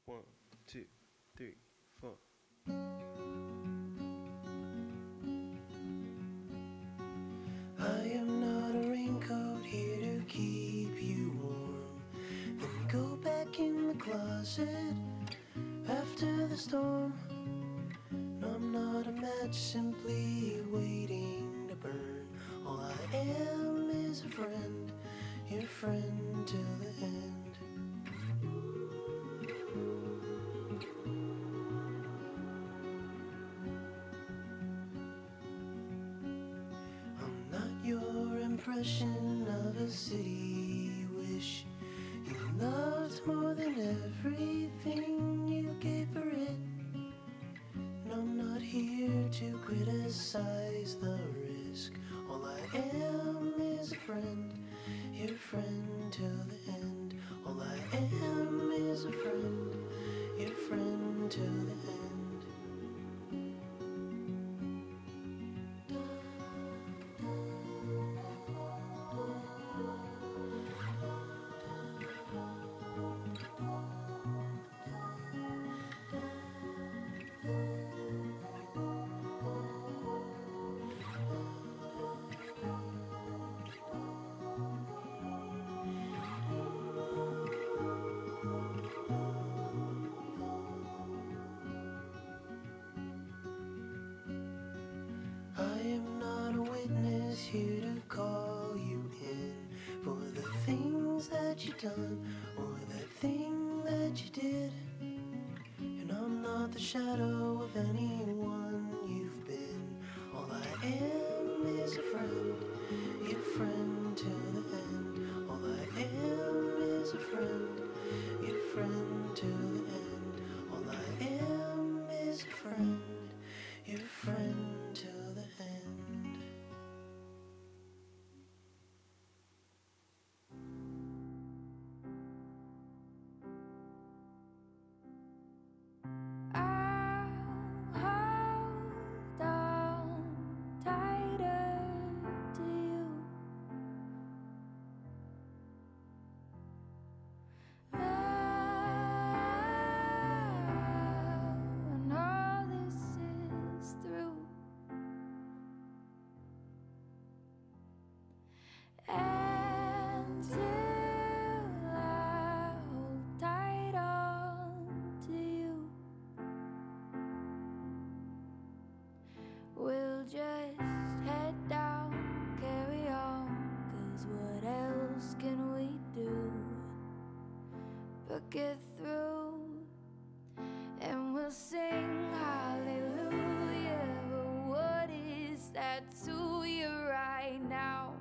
1, 2, 3, 4. I am not a raincoat here to keep you warm. Then go back in the closet after the storm. No, I'm not a match simply waiting to burn. All I am is a friend, your friend till the end. I'm not your impression of a city you wish you loved more than everything you gave for it. And I'm not here to criticize the risk. All I am is a friend, your friend till the end. All I am is a friend, your friend till the end. I am not a witness here to call you in for the things that you done or that thing that you did. And I'm not the shadow of anyone you've been. All I am is a friend, your friend till the end. All I am is a friend, your friend till the end. All I am is a friend, your friend till the end. I'll hold on tighter to you. When all this is through, and till I hold tight on to you, we'll just head down, carry on, 'cause what else can we do but get through? And we'll sing hallelujah, but what is that to you right now?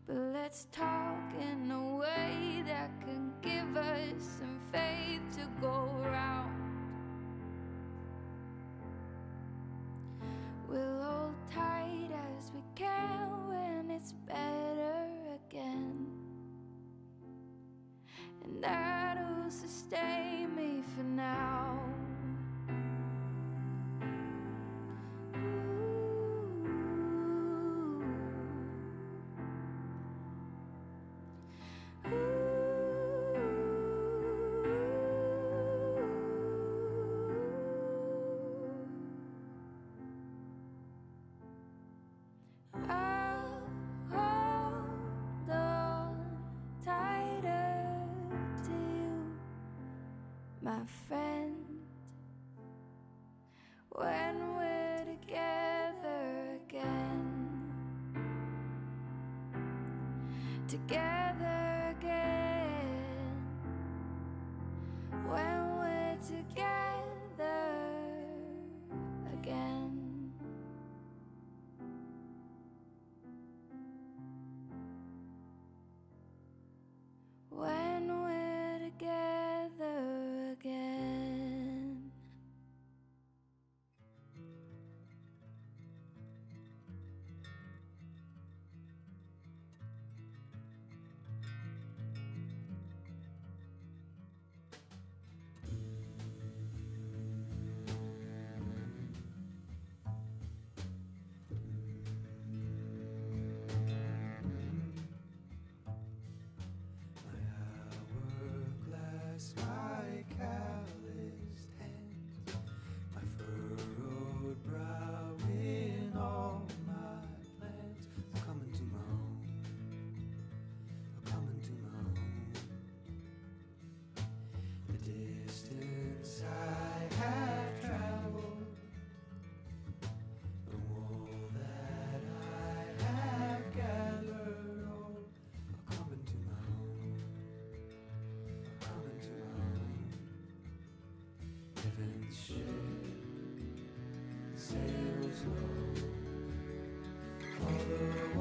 But let's talk in a way that can give us some faith to go round. We'll hold tight as we can when it's better again, and that'll sustain me for now. I'll hold on tighter to you, my friend, when we're together again. Together again, when we're together again. When we're together again. calloused hands, my furrowed brow in all my plans. I'm coming to my own, I'm coming to my own. The distance I have traveled, the wool that I have gathered, oh, I'm coming to my own, I'm coming to my own. Heaven's ship sails low, all the